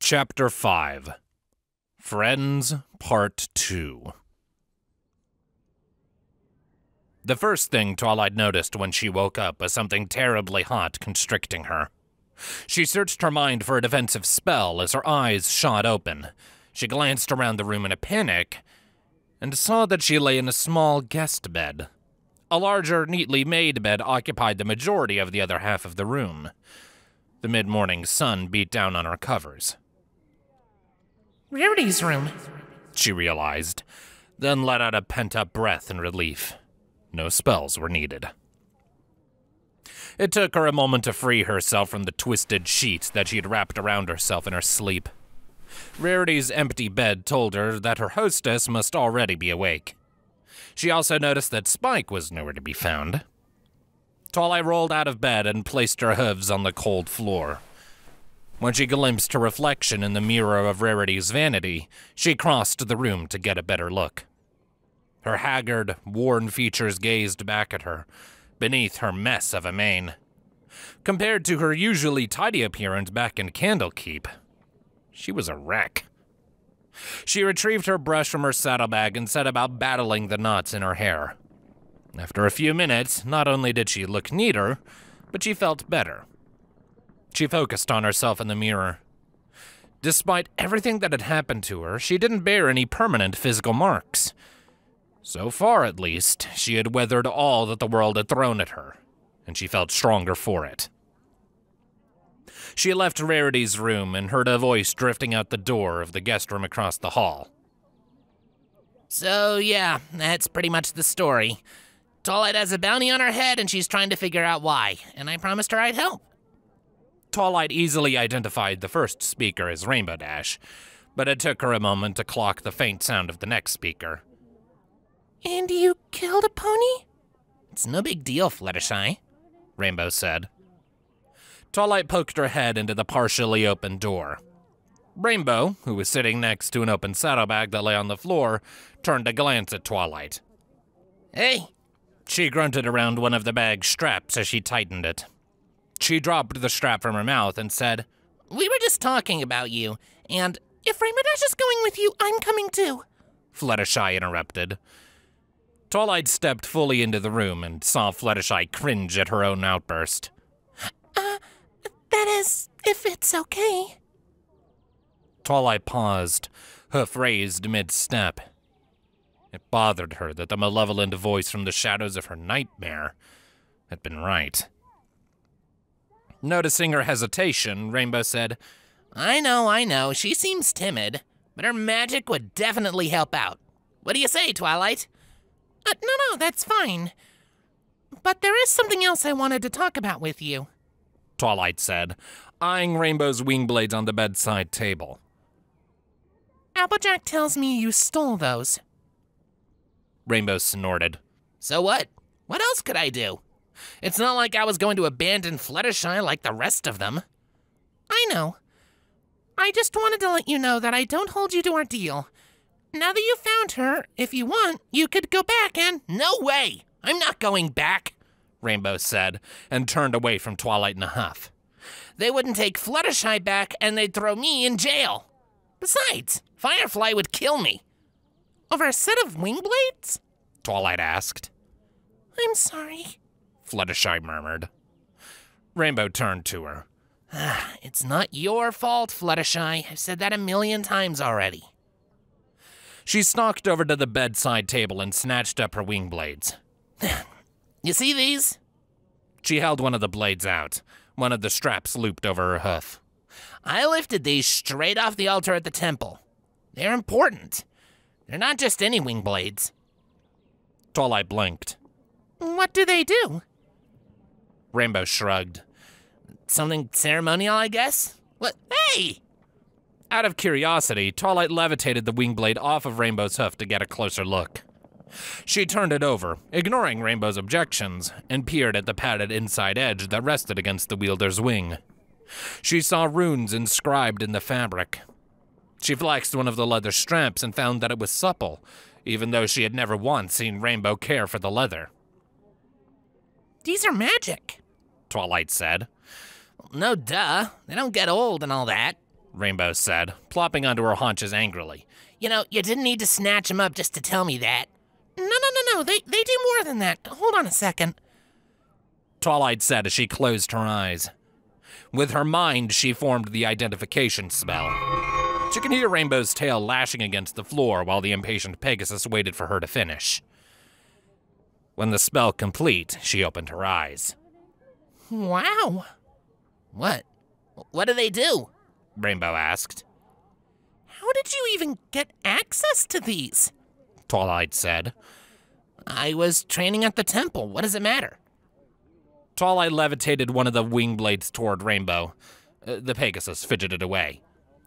Chapter 5 Friends, Part 2. The first thing Twilight noticed when she woke up was something terribly hot constricting her. She searched her mind for a defensive spell as her eyes shot open. She glanced around the room in a panic and saw that she lay in a small guest bed. A larger, neatly made bed occupied the majority of the other half of the room. The mid-morning sun beat down on her covers. Rarity's room, she realized, then let out a pent-up breath in relief. No spells were needed. It took her a moment to free herself from the twisted sheet that she had wrapped around herself in her sleep. Rarity's empty bed told her that her hostess must already be awake. She also noticed that Spike was nowhere to be found. Twilight rolled out of bed and placed her hooves on the cold floor. When she glimpsed her reflection in the mirror of Rarity's vanity, she crossed the room to get a better look. Her haggard, worn features gazed back at her, beneath her mess of a mane. Compared to her usually tidy appearance back in Candlekeep, she was a wreck. She retrieved her brush from her saddlebag and set about battling the knots in her hair. After a few minutes, not only did she look neater, but she felt better. She focused on herself in the mirror. Despite everything that had happened to her, she didn't bear any permanent physical marks. So far, at least, she had weathered all that the world had thrown at her, and she felt stronger for it. She left Rarity's room and heard a voice drifting out the door of the guest room across the hall. So yeah, that's pretty much the story. Twilight has a bounty on her head and she's trying to figure out why, and I promised her I'd help. Twilight easily identified the first speaker as Rainbow Dash, but it took her a moment to clock the faint sound of the next speaker. And you killed a pony? It's no big deal, Fluttershy, Rainbow said. Twilight poked her head into the partially open door. Rainbow, who was sitting next to an open saddlebag that lay on the floor, turned to glance at Twilight. Hey! She grunted around one of the bag's straps as she tightened it. She dropped the strap from her mouth and said, We were just talking about you, and if Rainbow Dash is going with you, I'm coming too, Fluttershy interrupted. Twilight stepped fully into the room and saw Fluttershy cringe at her own outburst. That is, if it's okay. Twilight paused, hoof raised mid-step. It bothered her that the malevolent voice from the shadows of her nightmare had been right. Noticing her hesitation, Rainbow said, I know, she seems timid, but her magic would definitely help out. What do you say, Twilight? No, that's fine. But there is something else I wanted to talk about with you, Twilight said, eyeing Rainbow's wing blades on the bedside table. Applejack tells me you stole those. Rainbow snorted. So what? What else could I do? It's not like I was going to abandon Fluttershy like the rest of them. I know. I just wanted to let you know that I don't hold you to our deal. Now that you found her, if you want, you could go back and— No way! I'm not going back, Rainbow said, and turned away from Twilight in a huff. They wouldn't take Fluttershy back, and they'd throw me in jail. Besides, Firefly would kill me. Over a set of wing blades? Twilight asked. I'm sorry, Fluttershy murmured. Rainbow turned to her. It's not your fault, Fluttershy. I've said that 1,000,000 times already. She stalked over to the bedside table and snatched up her wing blades. You see these? She held one of the blades out, one of the straps looped over her hoof. I lifted these straight off the altar at the temple. They're important. They're not just any wing blades. Twilight blinked. What do they do? Rainbow shrugged. Something ceremonial, I guess? What? Hey! Out of curiosity, Twilight levitated the wing blade off of Rainbow's hoof to get a closer look. She turned it over, ignoring Rainbow's objections, and peered at the padded inside edge that rested against the wielder's wing. She saw runes inscribed in the fabric. She flexed one of the leather straps and found that it was supple, even though she had never once seen Rainbow care for the leather. These are magic, Twilight said. No duh, they don't get old and all that, Rainbow said, plopping onto her haunches angrily. You know, you didn't need to snatch him up just to tell me that. No, they do more than that. Hold on a second. Twilight said as she closed her eyes. With her mind, she formed the identification spell. She could hear Rainbow's tail lashing against the floor while the impatient Pegasus waited for her to finish. When the spell complete, she opened her eyes. Wow. What? What do they do? Rainbow asked. How did you even get access to these? Twilight said. I was training at the temple. What does it matter? Twilight levitated one of the wing blades toward Rainbow. The Pegasus fidgeted away.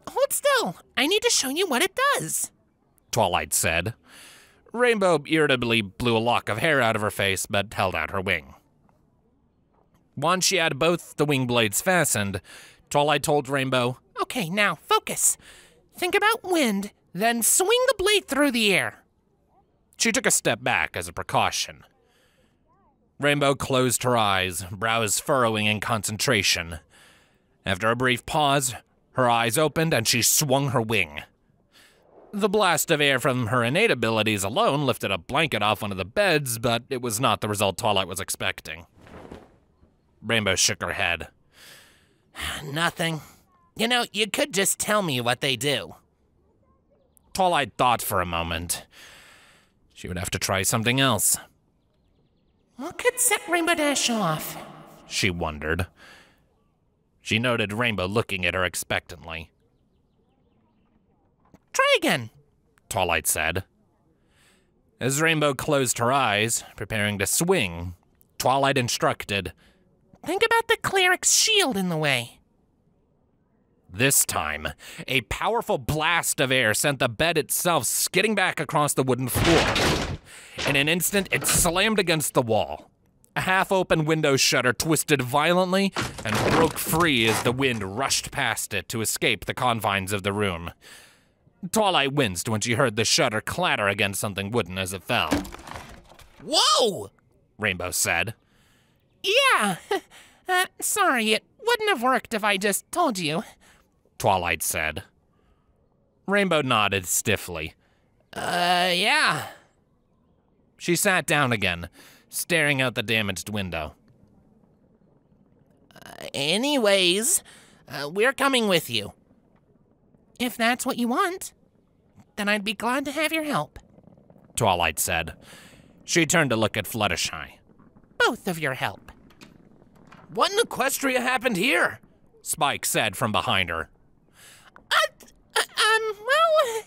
Hold still. I need to show you what it does. Twilight said. Rainbow irritably blew a lock of hair out of her face, but held out her wing. Once she had both the wing blades fastened, Twilight told Rainbow, Okay, now focus. Think about wind, then swing the blade through the air. She took a step back as a precaution. Rainbow closed her eyes, brows furrowing in concentration. After a brief pause, her eyes opened and she swung her wing. The blast of air from her innate abilities alone lifted a blanket off one of the beds, but it was not the result Twilight was expecting. Rainbow shook her head. Nothing. You know, you could just tell me what they do. Twilight thought for a moment. She would have to try something else. What could set Rainbow Dash off? She wondered. She noted Rainbow looking at her expectantly. Try again, Twilight said. As Rainbow closed her eyes, preparing to swing, Twilight instructed, Think about the cleric's shield in the way. This time, a powerful blast of air sent the bed itself skidding back across the wooden floor. In an instant, it slammed against the wall. A half-open window shutter twisted violently and broke free as the wind rushed past it to escape the confines of the room. Twilight winced when she heard the shutter clatter against something wooden as it fell. Whoa! Rainbow said. Yeah. Sorry, it wouldn't have worked if I just told you. Twilight said. Rainbow nodded stiffly. Yeah. She sat down again, staring out the damaged window. Anyways, we're coming with you. If that's what you want, then I'd be glad to have your help. Twilight said. She turned to look at Fluttershy. Both of your help. What in Equestria happened here? Spike said from behind her. Well...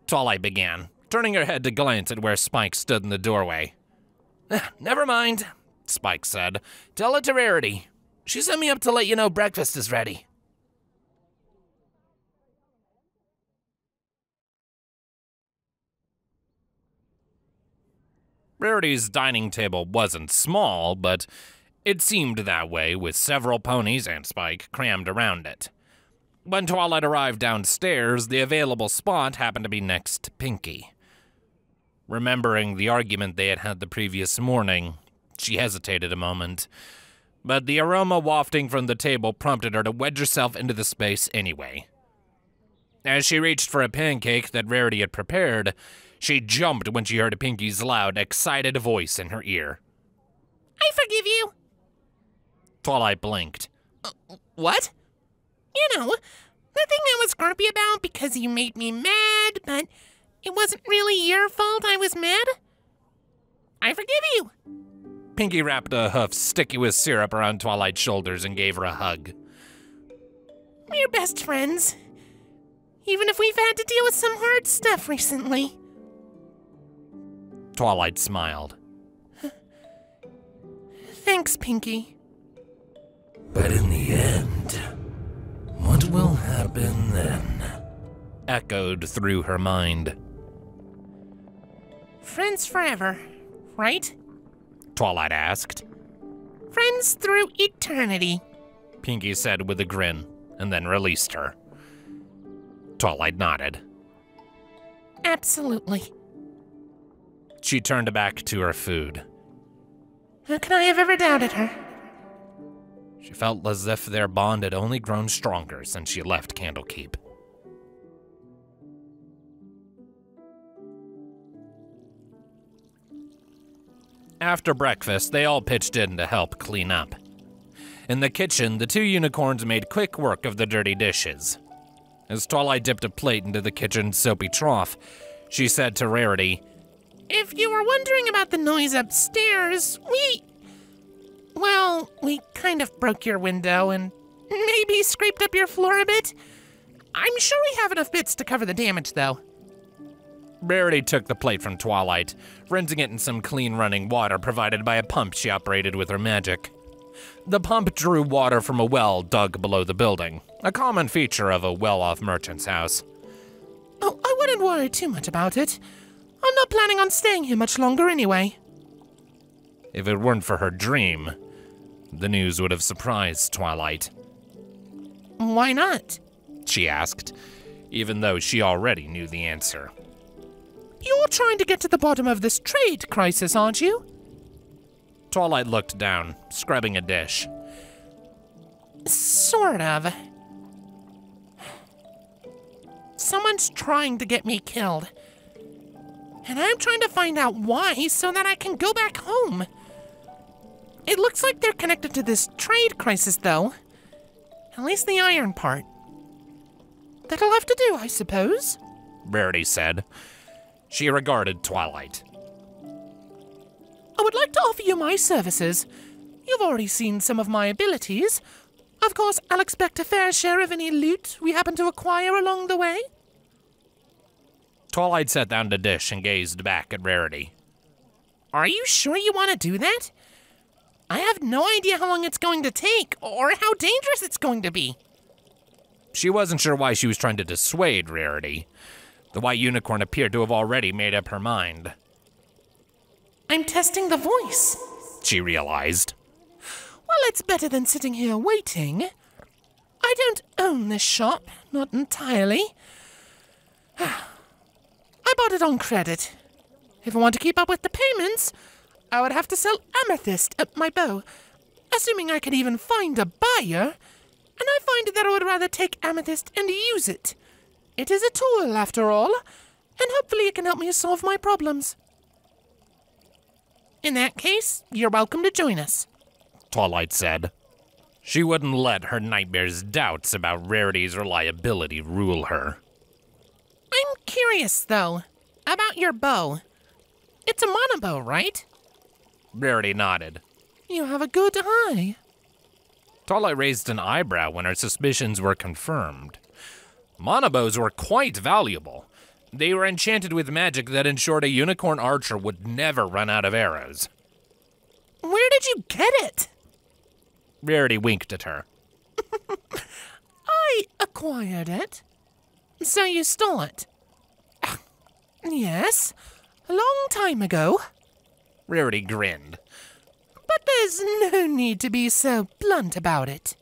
Twilight began, turning her head to glance at where Spike stood in the doorway. Never mind, Spike said. Tell it to Rarity. She sent me up to let you know breakfast is ready. Rarity's dining table wasn't small, but it seemed that way with several ponies and Spike crammed around it. When Twilight arrived downstairs, the available spot happened to be next to Pinky. Remembering the argument they had had the previous morning, she hesitated a moment, but the aroma wafting from the table prompted her to wedge herself into the space anyway. As she reached for a pancake that Rarity had prepared, she jumped when she heard Pinky's loud, excited voice in her ear. I forgive you. Twilight blinked. What? You know, the thing I was grumpy about because you made me mad, but it wasn't really your fault I was mad. I forgive you. Pinky wrapped a hoof sticky with syrup around Twilight's shoulders and gave her a hug. We're best friends, even if we've had to deal with some hard stuff recently. Twilight smiled. Thanks, Pinky. But in the end, what will happen then? Echoed through her mind. Friends forever, right? Twilight asked. Friends through eternity, Pinky said with a grin, and then released her. Twilight nodded. Absolutely. She turned back to her food. How could I have ever doubted her? She felt as if their bond had only grown stronger since she left Candlekeep. After breakfast, they all pitched in to help clean up. In the kitchen, the two unicorns made quick work of the dirty dishes. As Twilight dipped a plate into the kitchen's soapy trough, she said to Rarity, "If you were wondering about the noise upstairs, we kind of broke your window and maybe scraped up your floor a bit. I'm sure we have enough bits to cover the damage, though." Rarity took the plate from Twilight, rinsing it in some clean running water provided by a pump she operated with her magic. The pump drew water from a well dug below the building, a common feature of a well-off merchant's house. "Oh, I wouldn't worry too much about it. I'm not planning on staying here much longer anyway." If it weren't for her dream, the news would have surprised Twilight. "Why not?" she asked, even though she already knew the answer. "You're trying to get to the bottom of this trade crisis, aren't you?" Twilight looked down, scrubbing a dish. "Sort of. Someone's trying to get me killed. And I'm trying to find out why so that I can go back home. It looks like they're connected to this trade crisis, though. At least the iron part. That'll have to do, I suppose," Rarity said. She regarded Twilight. "I would like to offer you my services. You've already seen some of my abilities. Of course, I'll expect a fair share of any loot we happen to acquire along the way." Twilight set down the dish and gazed back at Rarity. "Are you sure you want to do that? I have no idea how long it's going to take or how dangerous it's going to be." She wasn't sure why she was trying to dissuade Rarity. The white unicorn appeared to have already made up her mind. "I'm testing the voice," she realized. "Well, it's better than sitting here waiting. I don't own this shop, not entirely. I bought it on credit. If I want to keep up with the payments, I would have to sell amethyst at my bow, assuming I could even find a buyer, and I find that I would rather take amethyst and use it. It is a tool, after all, and hopefully it can help me solve my problems." "In that case, you're welcome to join us," Twilight said. She wouldn't let her nightmare's doubts about Rarity's reliability rule her. "I'm curious, though, about your bow. It's a monobow, right?" Rarity nodded. "You have a good eye." Twilight raised an eyebrow when her suspicions were confirmed. Monobows were quite valuable. They were enchanted with magic that ensured a unicorn archer would never run out of arrows. "Where did you get it?" Rarity winked at her. "I acquired it. So you stole it?" "Yes, a long time ago." Rarity grinned. "But there's no need to be so blunt about it."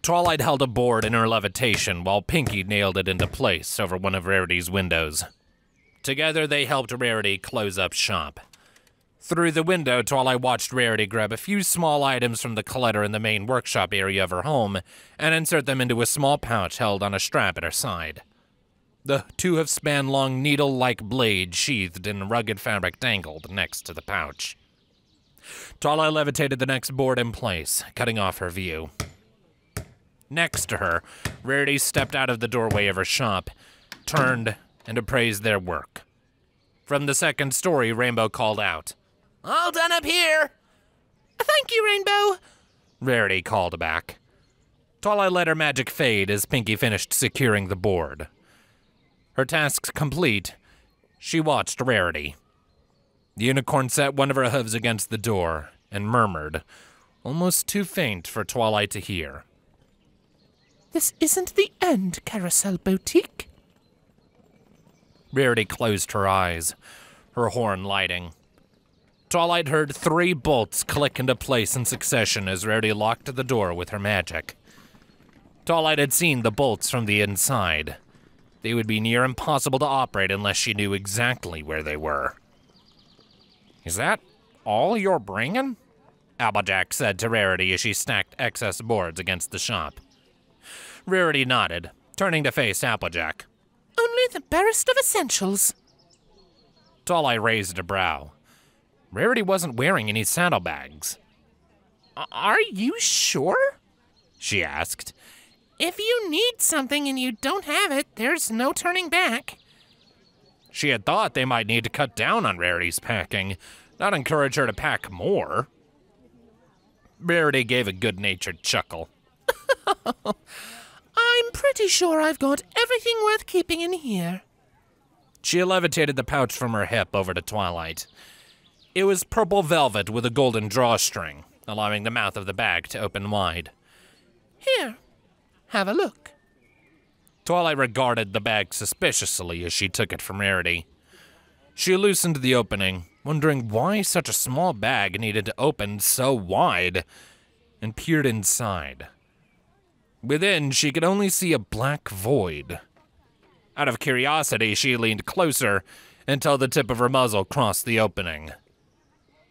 Twilight held a board in her levitation while Pinky nailed it into place over one of Rarity's windows. Together, they helped Rarity close up shop. Through the window, Twilight watched Rarity grab a few small items from the clutter in the main workshop area of her home and insert them into a small pouch held on a strap at her side. The 2-span-long needle-like blade sheathed in rugged fabric dangled next to the pouch. Twilight levitated the next board in place, cutting off her view. Next to her, Rarity stepped out of the doorway of her shop, turned, and appraised their work. From the second story, Rainbow called out, "All done up here." "Thank you, Rainbow," Rarity called back. Twilight let her magic fade as Pinky finished securing the board. Her tasks complete, she watched Rarity. The unicorn set one of her hooves against the door and murmured, almost too faint for Twilight to hear. "This isn't the end, Carousel Boutique." Rarity closed her eyes, her horn lighting. Twilight heard 3 bolts click into place in succession as Rarity locked the door with her magic. Twilight had seen the bolts from the inside. They would be near impossible to operate unless she knew exactly where they were. "Is that all you're bringing?" Applejack said to Rarity as she stacked excess boards against the shop. Rarity nodded, turning to face Applejack. "Only the barest of essentials." Twilight raised a brow. Rarity wasn't wearing any saddlebags. "Are you sure?" she asked. "If you need something and you don't have it, there's no turning back." She had thought they might need to cut down on Rarity's packing, not encourage her to pack more. Rarity gave a good-natured chuckle. "I'm pretty sure I've got everything worth keeping in here." She levitated the pouch from her hip over to Twilight. It was purple velvet with a golden drawstring, allowing the mouth of the bag to open wide. "Here, have a look." Twilight regarded the bag suspiciously as she took it from Rarity. She loosened the opening, wondering why such a small bag needed to open so wide, and peered inside. Within, she could only see a black void. Out of curiosity, she leaned closer until the tip of her muzzle crossed the opening.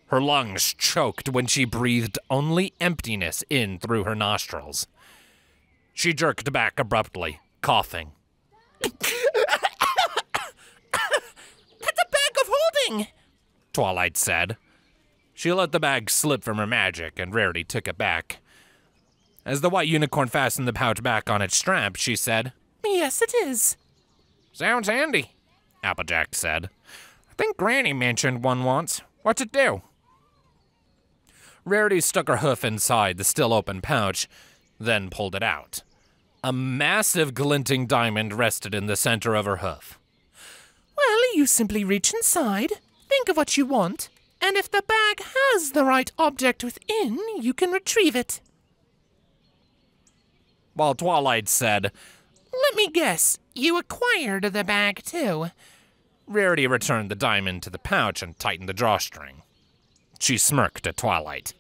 Her lungs choked when she breathed only emptiness in through her nostrils. She jerked back abruptly, coughing. "That's a bag of holding!" Twilight said. She let the bag slip from her magic, and Rarity took it back. As the white unicorn fastened the pouch back on its strap, she said, "Yes, it is." "Sounds handy," Applejack said. "I think Granny mentioned one once. What's it do?" Rarity stuck her hoof inside the still open pouch, then pulled it out. A massive glinting diamond rested in the center of her hoof. "Well, you simply reach inside, think of what you want, and if the bag has the right object within, you can retrieve it." While Twilight said, "Let me guess, you acquired the bag too." Rarity returned the diamond to the pouch and tightened the drawstring. She smirked at Twilight.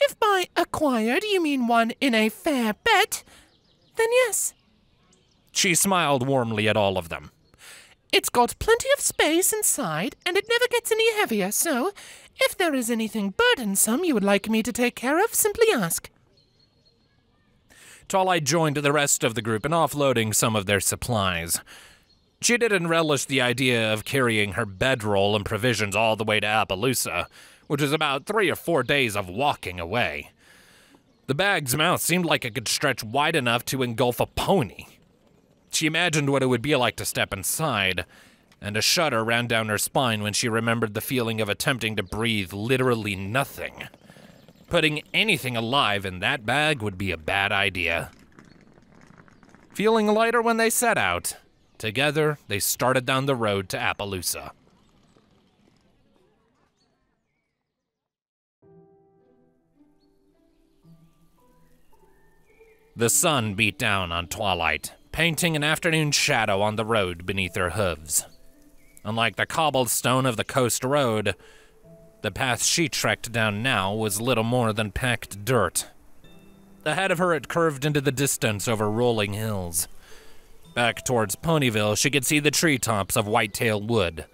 "If by acquired you mean won in a fair bet, then yes." She smiled warmly at all of them. "It's got plenty of space inside, and it never gets any heavier, so if there is anything burdensome you would like me to take care of, simply ask." Twilight joined the rest of the group in offloading some of their supplies. She didn't relish the idea of carrying her bedroll and provisions all the way to Appleoosa, which was about 3 or 4 days of walking away. The bag's mouth seemed like it could stretch wide enough to engulf a pony. She imagined what it would be like to step inside, and a shudder ran down her spine when she remembered the feeling of attempting to breathe literally nothing. Putting anything alive in that bag would be a bad idea. Feeling lighter when they set out, together they started down the road to Appleoosa. The sun beat down on Twilight, painting an afternoon shadow on the road beneath her hooves. Unlike the cobblestone of the coast road, the path she trekked down now was little more than packed dirt. Ahead of her it curved into the distance over rolling hills. Back towards Ponyville, she could see the treetops of Whitetail Wood,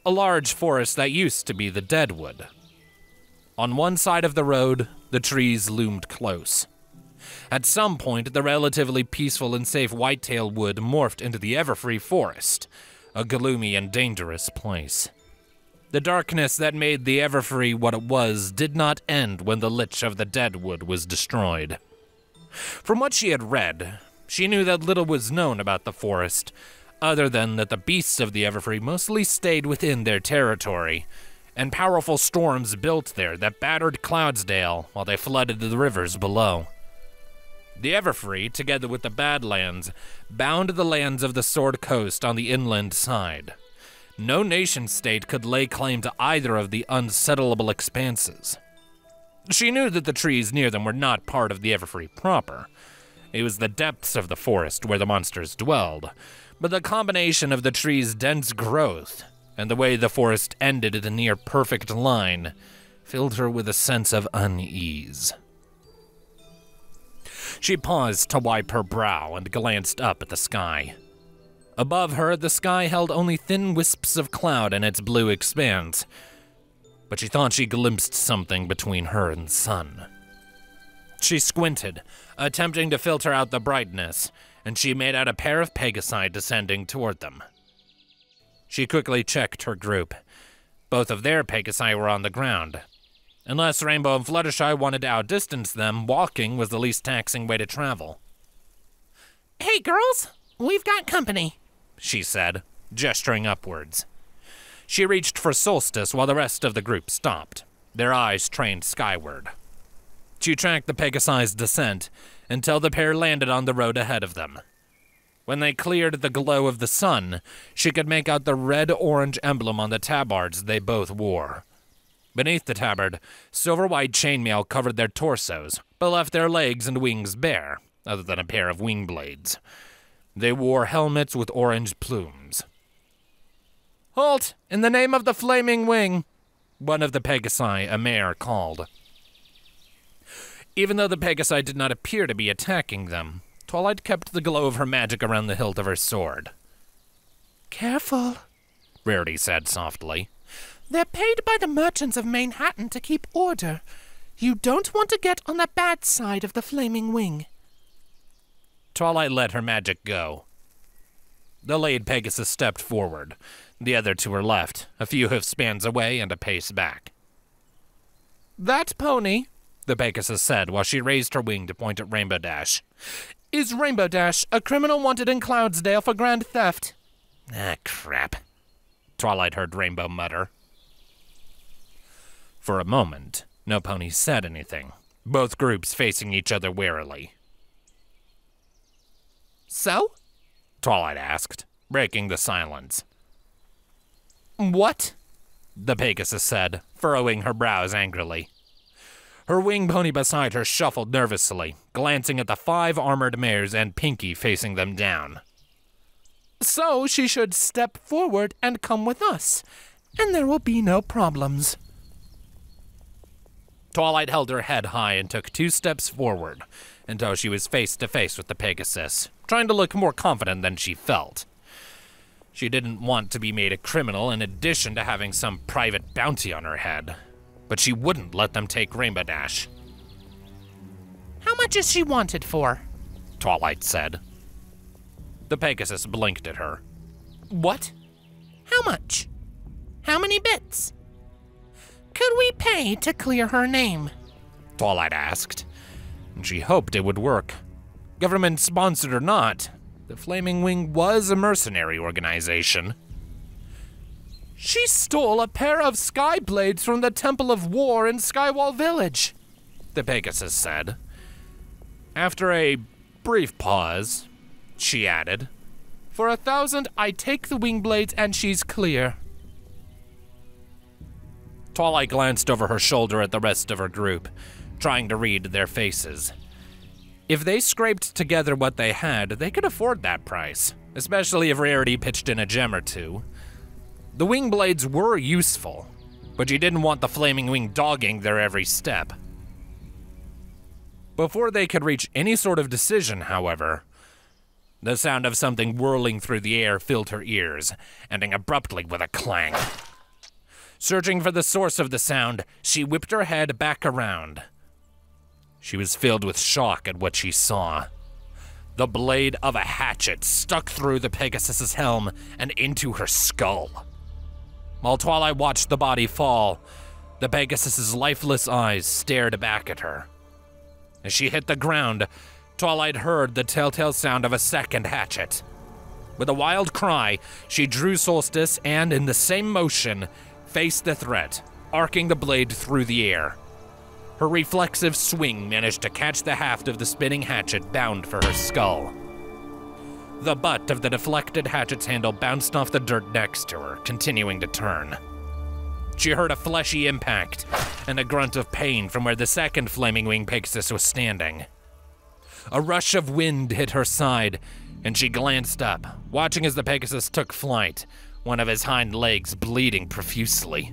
a large forest that used to be the Deadwood. On one side of the road, the trees loomed close. At some point, the relatively peaceful and safe Whitetail Wood morphed into the Everfree Forest, a gloomy and dangerous place. The darkness that made the Everfree what it was did not end when the Lich of the Deadwood was destroyed. From what she had read, she knew that little was known about the forest, other than that the beasts of the Everfree mostly stayed within their territory, and powerful storms built there that battered Cloudsdale while they flooded the rivers below. The Everfree, together with the Badlands, bound the lands of the Sword Coast on the inland side. No nation-state could lay claim to either of the unsettlable expanses. She knew that the trees near them were not part of the Everfree proper. It was the depths of the forest where the monsters dwelled, but the combination of the trees' dense growth and the way the forest ended in a near-perfect line filled her with a sense of unease. She paused to wipe her brow and glanced up at the sky. Above her, the sky held only thin wisps of cloud in its blue expanse, but she thought she glimpsed something between her and the sun. She squinted, attempting to filter out the brightness, and she made out a pair of Pegasi descending toward them. She quickly checked her group. Both of their Pegasi were on the ground. Unless Rainbow and Fluttershy wanted to outdistance them, walking was the least taxing way to travel. Hey girls, we've got company, she said, gesturing upwards. She reached for Solstice while the rest of the group stopped, their eyes trained skyward. She tracked the Pegasi's descent until the pair landed on the road ahead of them. When they cleared the glow of the sun, she could make out the red-orange emblem on the tabards they both wore. Beneath the tabard, silver-white chainmail covered their torsos, but left their legs and wings bare, other than a pair of wing blades. They wore helmets with orange plumes. "Halt! In the name of the Flaming Wing!" one of the Pegasi, a mare, called. Even though the Pegasi did not appear to be attacking them, Twilight kept the glow of her magic around the hilt of her sword. "Careful," Rarity said softly. "They're paid by the merchants of Manhattan to keep order. You don't want to get on the bad side of the Flaming Wing." Twilight let her magic go. The lead Pegasus stepped forward, the other to her left, a few hoofspans away and a pace back. "That pony," the Pegasus said while she raised her wing to point at Rainbow Dash, "is Rainbow Dash, a criminal wanted in Cloudsdale for grand theft." "Ah, crap," Twilight heard Rainbow mutter. For a moment, no pony said anything, both groups facing each other warily. "So?" Twilight asked, breaking the silence. "What?" the Pegasus said, furrowing her brows angrily. Her wing pony beside her shuffled nervously, glancing at the 5 armored mares and Pinky facing them down. "So she should step forward and come with us, and there will be no problems." Twilight held her head high and took 2 steps forward until she was face to face with the Pegasus, trying to look more confident than she felt. She didn't want to be made a criminal in addition to having some private bounty on her head, but she wouldn't let them take Rainbow Dash. "How much is she wanted for?" Twilight said. The Pegasus blinked at her. "What? How much? How many bits? Could we pay to clear her name?" Twilight asked, and she hoped it would work. Government-sponsored or not, the Flaming Wing was a mercenary organization. "She stole a pair of sky blades from the Temple of War in Skywall Village," the Pegasus said. After a brief pause, she added, "For 1,000, I take the wing blades and she's clear." Twilight glanced over her shoulder at the rest of her group, trying to read their faces. If they scraped together what they had, they could afford that price, especially if Rarity pitched in a gem or 2. The wing blades were useful, but you didn't want the Flaming Wing dogging their every step. Before they could reach any sort of decision, however, the sound of something whirling through the air filled her ears, ending abruptly with a clang. Searching for the source of the sound, she whipped her head back around. She was filled with shock at what she saw. The blade of a hatchet stuck through the Pegasus's helm and into her skull. While Twilight watched the body fall, the Pegasus's lifeless eyes stared back at her. As she hit the ground, Twilight heard the telltale sound of a second hatchet. With a wild cry, she drew Solstice and, in the same motion, faced the threat, arcing the blade through the air. Her reflexive swing managed to catch the haft of the spinning hatchet bound for her skull. The butt of the deflected hatchet's handle bounced off the dirt next to her, continuing to turn. She heard a fleshy impact and a grunt of pain from where the second Flaming Wing Pegasus was standing. A rush of wind hit her side, and she glanced up, watching as the Pegasus took flight, one of his hind legs bleeding profusely.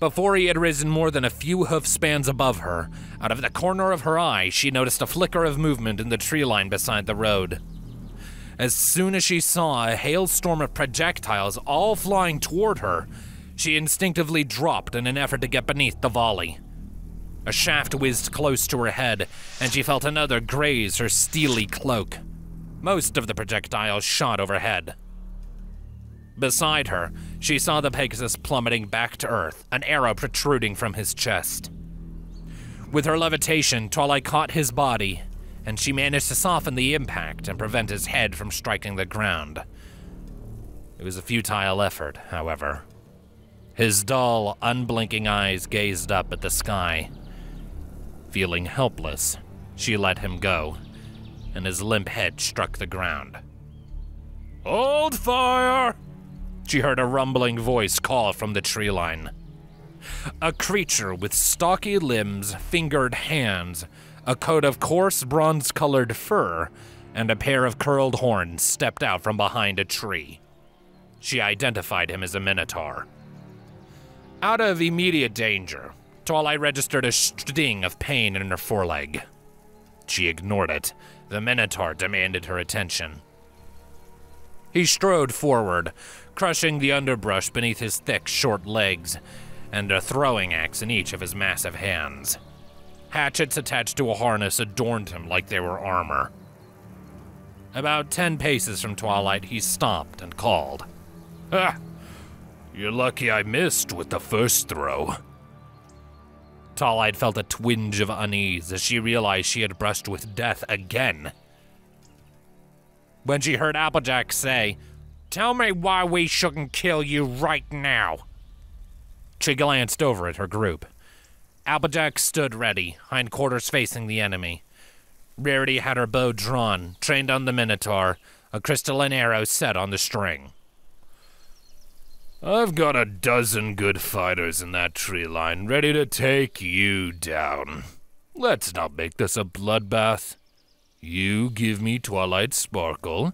Before he had risen more than a few hoof spans above her, out of the corner of her eye, she noticed a flicker of movement in the tree line beside the road. As soon as she saw a hailstorm of projectiles all flying toward her, she instinctively dropped in an effort to get beneath the volley. A shaft whizzed close to her head, and she felt another graze her steely cloak. Most of the projectiles shot overhead. Beside her, she saw the Pegasus plummeting back to Earth, an arrow protruding from his chest. With her levitation, Twilight caught his body, and she managed to soften the impact and prevent his head from striking the ground. It was a futile effort, however. His dull, unblinking eyes gazed up at the sky. Feeling helpless, she let him go, and his limp head struck the ground. "Hold fire!" She heard a rumbling voice call from the tree line. A creature with stocky limbs, fingered hands, a coat of coarse bronze-colored fur, and a pair of curled horns stepped out from behind a tree. She identified him as a minotaur. Out of immediate danger, Twilight registered a sting of pain in her foreleg. She ignored it. The minotaur demanded her attention. He strode forward, crushing the underbrush beneath his thick, short legs, and a throwing axe in each of his massive hands. Hatchets attached to a harness adorned him like they were armor. About 10 paces from Twilight, he stopped and called. "Ah! You're lucky I missed with the first throw." Twilight felt a twinge of unease as she realized she had brushed with death again. When she heard Applejack say, "Tell me why we shouldn't kill you right now," she glanced over at her group. Applejack stood ready, hindquarters facing the enemy. Rarity had her bow drawn, trained on the Minotaur, a crystalline arrow set on the string. "I've got a dozen good fighters in that tree line ready to take you down. Let's not make this a bloodbath. You give me Twilight Sparkle,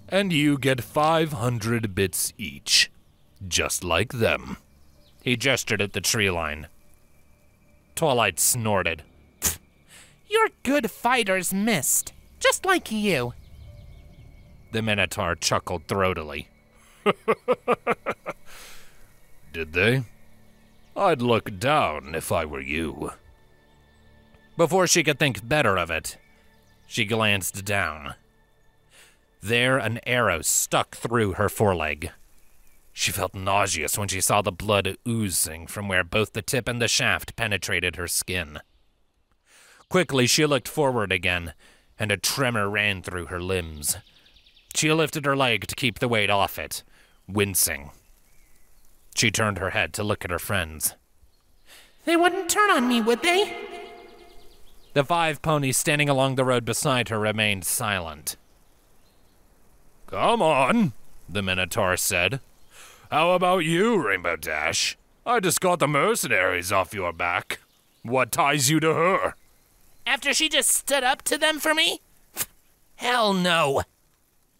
and you get 500 bits each, just like them." He gestured at the tree line. Twilight snorted. "Your good fighters missed, just like you." The Minotaur chuckled throatily. "Did they? I'd look down if I were you." Before she could think better of it, she glanced down. There, an arrow stuck through her foreleg. She felt nauseous when she saw the blood oozing from where both the tip and the shaft penetrated her skin. Quickly, she looked forward again, and a tremor ran through her limbs. She lifted her leg to keep the weight off it, wincing. She turned her head to look at her friends. "They wouldn't turn on me, would they?" The 5 ponies standing along the road beside her remained silent. "Come on," the Minotaur said. "How about you, Rainbow Dash? I just got the mercenaries off your back. What ties you to her?" "After she just stood up to them for me? Hell no,"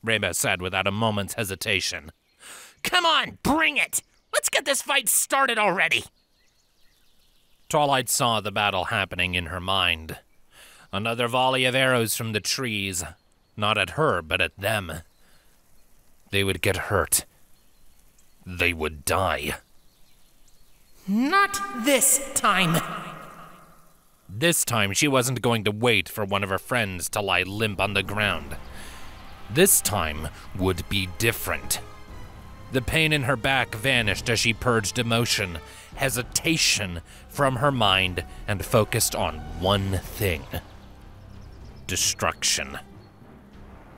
Rainbow said without a moment's hesitation. "Come on, bring it! Let's get this fight started already!" Twilight saw the battle happening in her mind. Another volley of arrows from the trees, not at her, but at them. They would get hurt. They would die. "Not this time." This time, she wasn't going to wait for one of her friends to lie limp on the ground. This time would be different. The pain in her back vanished as she purged emotion, hesitation from her mind, and focused on one thing. Destruction.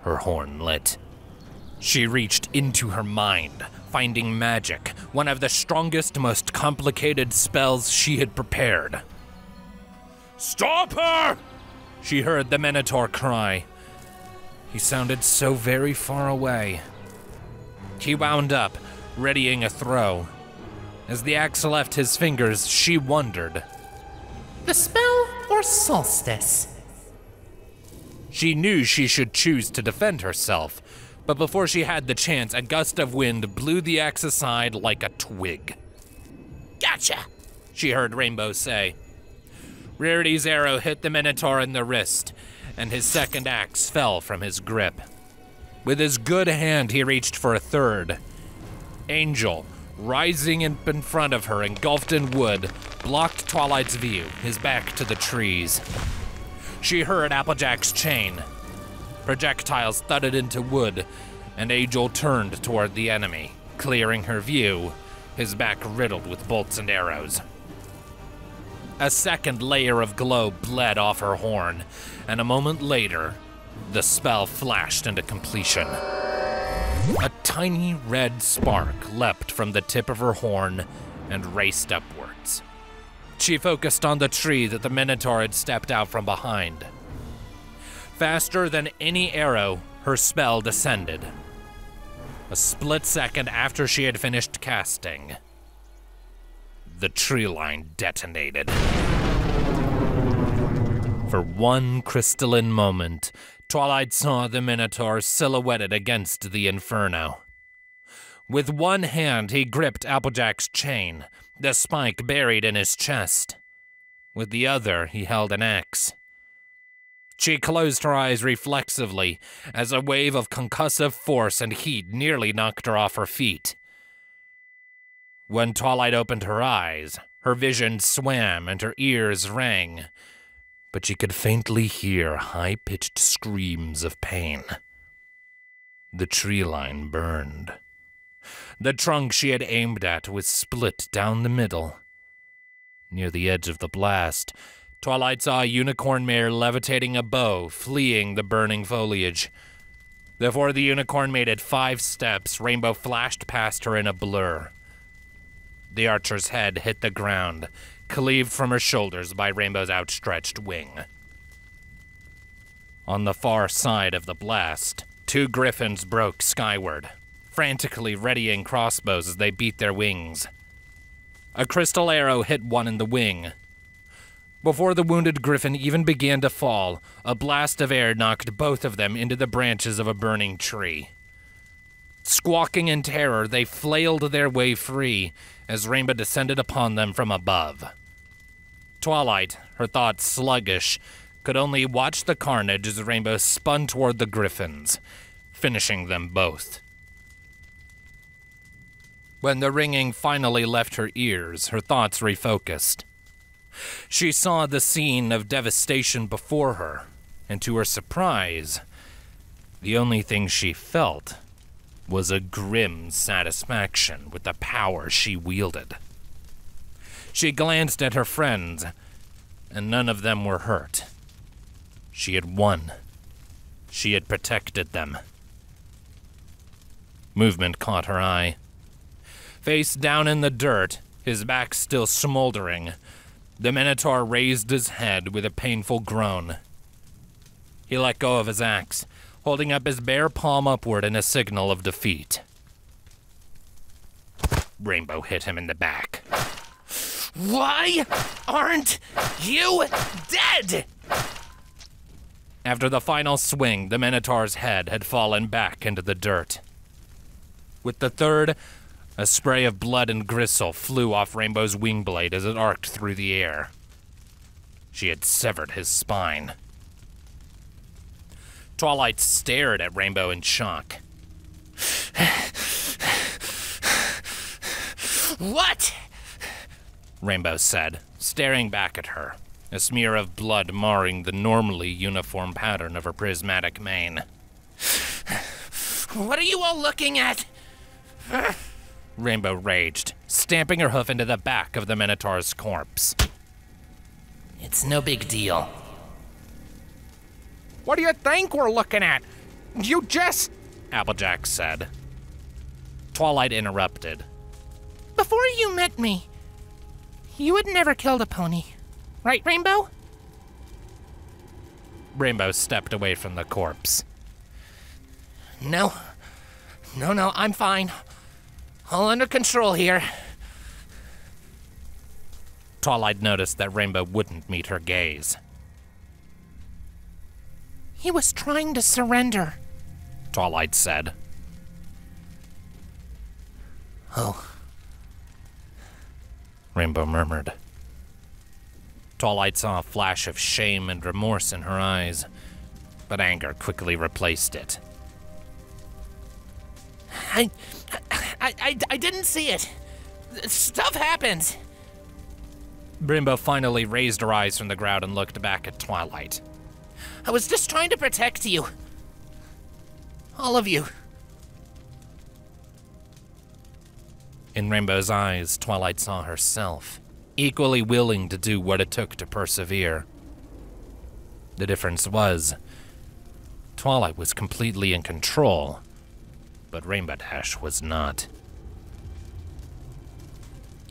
Her horn lit. She reached into her mind, finding magic, one of the strongest, most complicated spells she had prepared. "Stop her!" she heard the Minotaur cry. He sounded so very far away. He wound up, readying a throw. As the axe left his fingers, she wondered. The spell or solstice? She knew she should choose to defend herself, but before she had the chance, a gust of wind blew the axe aside like a twig. Gotcha! she heard Rainbow say. Rarity's arrow hit the Minotaur in the wrist, and his second axe fell from his grip. With his good hand, he reached for a third. Angel, rising up in front of her, engulfed in wood, blocked Twilight's view, his back to the trees. She heard Applejack's chain. Projectiles thudded into wood, and Angel turned toward the enemy, clearing her view, his back riddled with bolts and arrows. A second layer of glow bled off her horn, and a moment later, the spell flashed into completion. A tiny red spark leapt from the tip of her horn and raced upwards. She focused on the tree that the Minotaur had stepped out from behind. Faster than any arrow, her spell descended. A split second after she had finished casting, the tree line detonated. For one crystalline moment, Twilight saw the Minotaur silhouetted against the inferno. With one hand, he gripped Applejack's chain, the spike buried in his chest. With the other, he held an axe. She closed her eyes reflexively as a wave of concussive force and heat nearly knocked her off her feet. When Twilight opened her eyes, her vision swam and her ears rang, but she could faintly hear high-pitched screams of pain. The tree line burned. The trunk she had aimed at was split down the middle. Near the edge of the blast, Twilight saw a unicorn mare levitating a bow, fleeing the burning foliage. Before the unicorn made it 5 steps, Rainbow flashed past her in a blur. The archer's head hit the ground, cleaved from her shoulders by Rainbow's outstretched wing. On the far side of the blast, 2 griffins broke skyward, frantically readying crossbows as they beat their wings. A crystal arrow hit one in the wing. Before the wounded griffin even began to fall, a blast of air knocked both of them into the branches of a burning tree. Squawking in terror, they flailed their way free as Rainbow descended upon them from above. Twilight, her thoughts sluggish, could only watch the carnage as Rainbow spun toward the griffins, finishing them both. When the ringing finally left her ears, her thoughts refocused. She saw the scene of devastation before her, and to her surprise, the only thing she felt was a grim satisfaction with the power she wielded. She glanced at her friends, and none of them were hurt. She had won. She had protected them. Movement caught her eye. Face down in the dirt, his back still smoldering, the Minotaur raised his head with a painful groan. He let go of his axe, holding up his bare palm upward in a signal of defeat. Rainbow hit him in the back. Why aren't you dead? After the final swing, the Minotaur's head had fallen back into the dirt. With the third, a spray of blood and gristle flew off Rainbow's wing blade as it arced through the air. She had severed his spine. Twilight stared at Rainbow in shock. What? Rainbow said, staring back at her, a smear of blood marring the normally uniform pattern of her prismatic mane. What are you all looking at? Rainbow raged, stamping her hoof into the back of the Minotaur's corpse. It's no big deal. What do you think we're looking at? You just... Applejack said. Twilight interrupted. Before you met me, you had never killed a pony, right, Rainbow? Rainbow stepped away from the corpse. No, I'm fine. All under control here. Twilight noticed that Rainbow wouldn't meet her gaze. He was trying to surrender, Twilight said. Oh. Rainbow murmured. Twilight saw a flash of shame and remorse in her eyes, but anger quickly replaced it. I didn't see it. Stuff happens. Rainbow finally raised her eyes from the ground and looked back at Twilight. I was just trying to protect you. All of you. In Rainbow's eyes, Twilight saw herself, equally willing to do what it took to persevere. The difference was, Twilight was completely in control, but Rainbow Dash was not.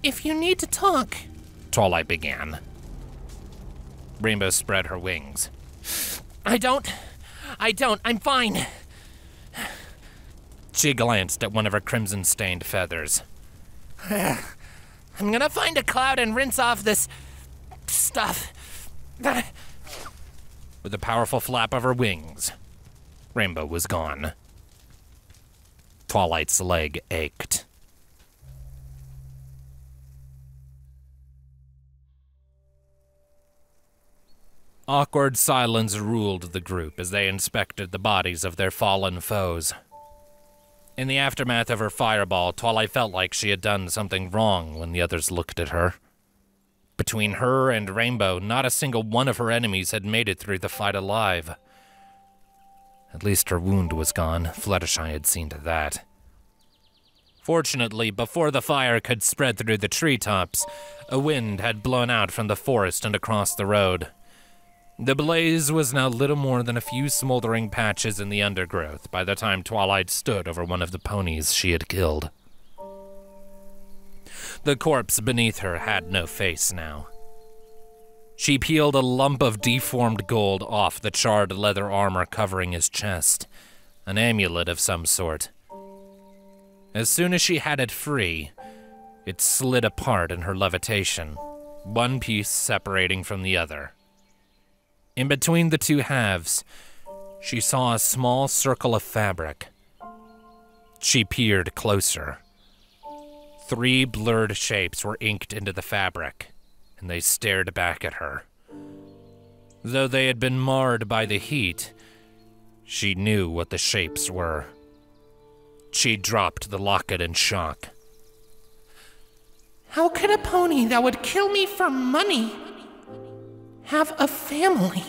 If you need to talk, Twilight began. Rainbow spread her wings. I don't, I'm fine. She glanced at one of her crimson-stained feathers. I'm gonna find a cloud and rinse off this stuff. With a powerful flap of her wings, Rainbow was gone. Twilight's leg ached. Awkward silence ruled the group as they inspected the bodies of their fallen foes. In the aftermath of her fireball, Twilight felt like she had done something wrong when the others looked at her. Between her and Rainbow, not a single one of her enemies had made it through the fight alive. At least her wound was gone. Fluttershy had seen to that. Fortunately, before the fire could spread through the treetops, a wind had blown out from the forest and across the road. The blaze was now little more than a few smoldering patches in the undergrowth by the time Twilight stood over one of the ponies she had killed. The corpse beneath her had no face now. She peeled a lump of deformed gold off the charred leather armor covering his chest, an amulet of some sort. As soon as she had it free, it slid apart in her levitation, one piece separating from the other. In between the two halves, she saw a small circle of fabric. She peered closer. 3 blurred shapes were inked into the fabric, and they stared back at her. Though they had been marred by the heat, she knew what the shapes were. She dropped the locket in shock. How could a pony that would kill me for money have a family?